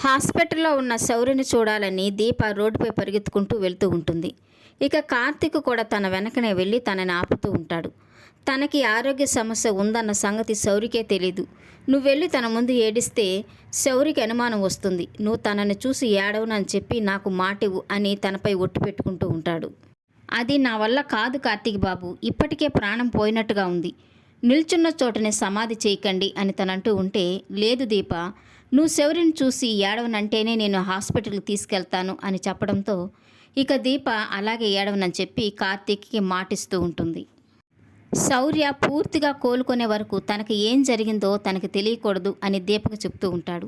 హాస్పిటల్లో ఉన్న శౌర్యని చూడాలని దీప రోడ్డుపై పరిగెత్తుకుంటూ వెళ్తూ ఉంటుంది. ఇక కార్తీక్ కూడా తన వెనకనే వెళ్ళి తనని ఆపుతూ ఉంటాడు. తనకి ఆరోగ్య సమస్య ఉందన్న సంగతి శౌర్యకే తెలీదు. నువ్వు వెళ్ళి తన ముందు ఏడిస్తే శౌర్యకి అనుమానం వస్తుంది. నువ్వు తనని చూసి ఏడవనని చెప్పి నాకు మాటివ్వు అని తనపై ఒట్టు పెట్టుకుంటూ ఉంటాడు. అది నా వల్ల కాదు కార్తీక్ బాబు, ఇప్పటికే ప్రాణం పోయినట్టుగా ఉంది. నిల్చున్న చోటనే సమాధి చేయకండి అని తనంటూ ఉంటే, లేదు దీప, నువ్వు శౌర్యని చూసి ఏడవనంటేనే నేను హాస్పిటల్కి తీసుకెళ్తాను అని చెప్పడంతో ఇక దీప అలాగే ఏడవనని చెప్పి కార్తీక్కి మాటిస్తూ ఉంటుంది. శౌర్య పూర్తిగా కోలుకునే వరకు తనకి ఏం జరిగిందో తనకి తెలియకూడదు అని దీపకు చెప్తూ ఉంటాడు.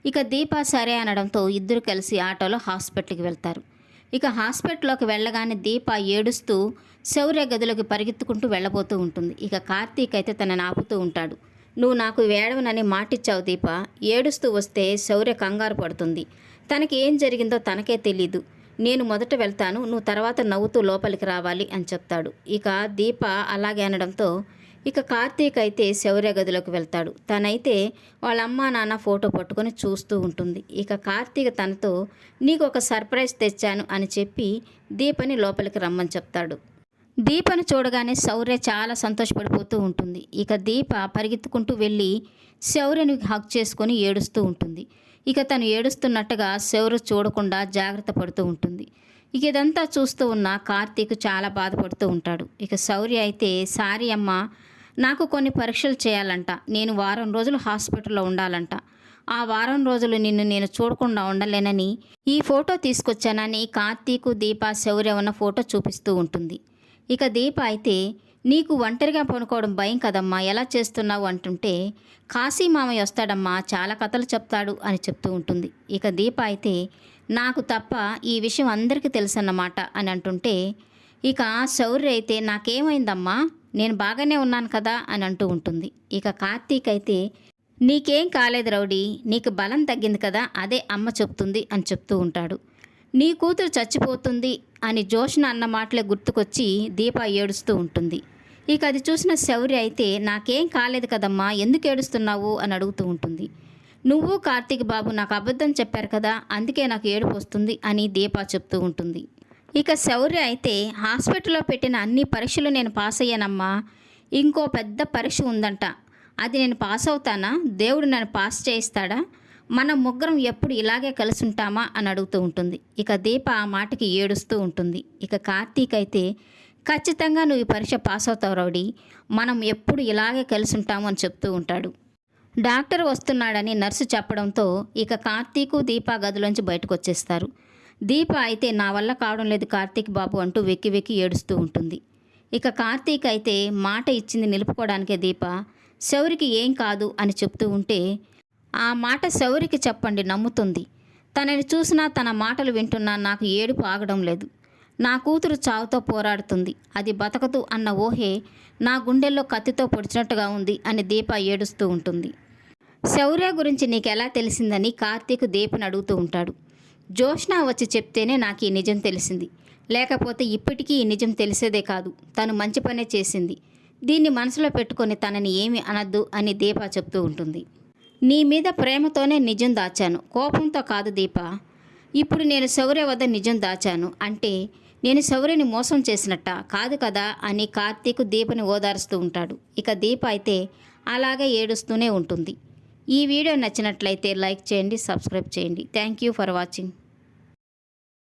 ఇక దీప సరే అనడంతో ఇద్దరు కలిసి ఆటోలో హాస్పిటల్కి వెళ్తారు. ఇక హాస్పిటల్లోకి వెళ్ళగానే దీప ఏడుస్తూ శౌర్య గదిలోకి పరిగెత్తుకుంటూ వెళ్ళబోతూ ఉంటుంది. ఇక కార్తీక్ అయితే తనని ఆపుతూ ఉంటాడు. నువ్వు నాకు ఏడవనని మాటిచ్చావు దీప, ఏడుస్తూ వస్తే శౌర్య కంగారు పడుతుంది. తనకి ఏం జరిగిందో తనకే తెలీదు. నేను మొదట వెళ్తాను, నువ్వు తర్వాత నవ్వుతూ లోపలికి రావాలి అని చెప్తాడు. ఇక దీప అలాగే అనడంతో ఇక కార్తీక్ అయితే శౌర్య గదిలోకి వెళ్తాడు. తనైతే వాళ్ళ అమ్మా నాన్న ఫోటో పట్టుకొని చూస్తూ ఉంటుంది. ఇక కార్తీక్ తనతో నీకు ఒక సర్ప్రైజ్ తెచ్చాను అని చెప్పి దీపని లోపలికి రమ్మని చెప్తాడు. దీపను చూడగానే శౌర్య చాలా సంతోషపడిపోతూ ఉంటుంది. ఇక దీప పరిగెత్తుకుంటూ వెళ్ళి శౌర్యని హగ్ చేసుకొని ఏడుస్తూ ఉంటుంది. ఇక తను ఏడుస్తున్నట్టుగా శౌర్య చూడకుండా జాగ్రత్త పడుతూ ఉంటుంది. ఇక ఇదంతా చూస్తూ ఉన్న కార్తీక్ చాలా బాధపడుతూ ఉంటాడు. ఇక శౌర్య అయితే సారీ అమ్మ, నాకు కొన్ని పరీక్షలు చేయాలంట, నేను వారం రోజులు హాస్పిటల్లో ఉండాలంట, ఆ వారం రోజులు నిన్ను నేను చూడకుండా ఉండలేనని ఈ ఫోటో తీసుకొచ్చానని కార్తీక్ దీప శౌర్య ఉన్న ఫోటో చూపిస్తూ ఉంటుంది. ఇక దీప అయితే నీకు ఒంటరిగా పడుకోవడం భయం కదమ్మా, ఎలా చేస్తున్నావు అంటుంటే కాశీ మామయ్య వస్తాడమ్మా, చాలా కథలు చెప్తాడు అని చెప్తూ ఉంటుంది. ఇక దీప అయితే నాకు తప్ప ఈ విషయం అందరికీ తెలుసన్నమాట అని అంటుంటే ఇక శౌర్య అయితే నాకేమైందమ్మా, నేను బాగానే ఉన్నాను కదా అని అంటూ ఉంటుంది. ఇక కార్తీక్ అయితే నీకేం కాలేదు రౌడీ, నీకు బలం తగ్గింది కదా, అదే అమ్మ చెప్తుంది అని చెప్తూ ఉంటాడు. నీ కూతురు చచ్చిపోతుంది అని జోష్న అన్న మాటలే గుర్తుకొచ్చి దీప ఏడుస్తూ ఉంటుంది. ఇక అది చూసిన శౌర్య అయితే నాకేం కాలేదు కదమ్మా, ఎందుకు ఏడుస్తున్నావు అని అడుగుతూ ఉంటుంది. నువ్వు కార్తీక్ బాబు నాకు అబద్ధం చెప్పారు కదా, అందుకే నాకు ఏడుపు వస్తుంది అని దీప చెప్తూ ఉంటుంది. ఇక శౌర్య అయితే హాస్పిటల్లో పెట్టిన అన్ని పరీక్షలు నేను పాస్ అయ్యానమ్మా, ఇంకో పెద్ద పరీక్ష ఉందంట, అది నేను పాస్ అవుతానా, దేవుడు నన్ను పాస్ చేయిస్తాడా, మనం ముగ్గురం ఎప్పుడు ఇలాగే కలిసి ఉంటామా అని అడుగుతూ ఉంటుంది. ఇక దీప ఆ మాటకి ఏడుస్తూ ఉంటుంది. ఇక కార్తీక్ అయితే ఖచ్చితంగా నువ్వు ఈ పరీక్ష పాస్ అవుతావు రౌడీ, మనం ఎప్పుడు ఇలాగే కలిసి ఉంటాము అని చెప్తూ ఉంటాడు. డాక్టర్ వస్తున్నాడని నర్సు చెప్పడంతో ఇక కార్తీక్ దీప గదిలోంచి బయటకు వచ్చేస్తారు. దీప అయితే నా వల్ల కావడం లేదు కార్తీక్ బాబు అంటూ వెక్కి వెక్కి ఏడుస్తూ ఉంటుంది. ఇక కార్తీక్ అయితే మాట ఇచ్చింది నిలుపుకోవడానికే దీప శౌరికి ఏం కాదు అని చెప్తూ ఉంటే ఆ మాట శౌరికి చెప్పండి నమ్ముతుంది. తనని చూసినా తన మాటలు వింటున్నా నాకు ఏడుపు ఆగడం లేదు. నా కూతురు చావుతో పోరాడుతుంది, అది బతకదు అన్న ఊహే నా గుండెల్లో కత్తితో పొడిచినట్టుగా ఉంది అని దీప ఏడుస్తూ ఉంటుంది. శౌర్య గురించి నీకెలా తెలిసిందని కార్తీక్ దీపని అడుగుతూ ఉంటాడు. జోష్న వచ్చి చెప్తేనే నాకు ఈ నిజం తెలిసింది, లేకపోతే ఇప్పటికీ ఈ నిజం తెలిసేదే కాదు, తను మంచి పనే చేసింది, దీన్ని మనసులో పెట్టుకొని తనని ఏమీ అనద్దు అని దీప చెప్తూ ఉంటుంది. నీ మీద ప్రేమతోనే నిజం దాచాను, కోపంతో కాదు దీప. ఇప్పుడు నేను శౌర్య వద్ద నిజం దాచాను అంటే నేను శౌర్యని మోసం చేసినట్ట కాదు కదా అని కార్తీక్ దీపని ఓదారుస్తూ ఉంటాడు. ఇక దీప అయితే అలాగే ఏడుస్తూనే ఉంటుంది. ఈ వీడియో నచ్చినట్లయితే లైక్ చేయండి, సబ్స్క్రైబ్ చేయండి. Thank you for watching.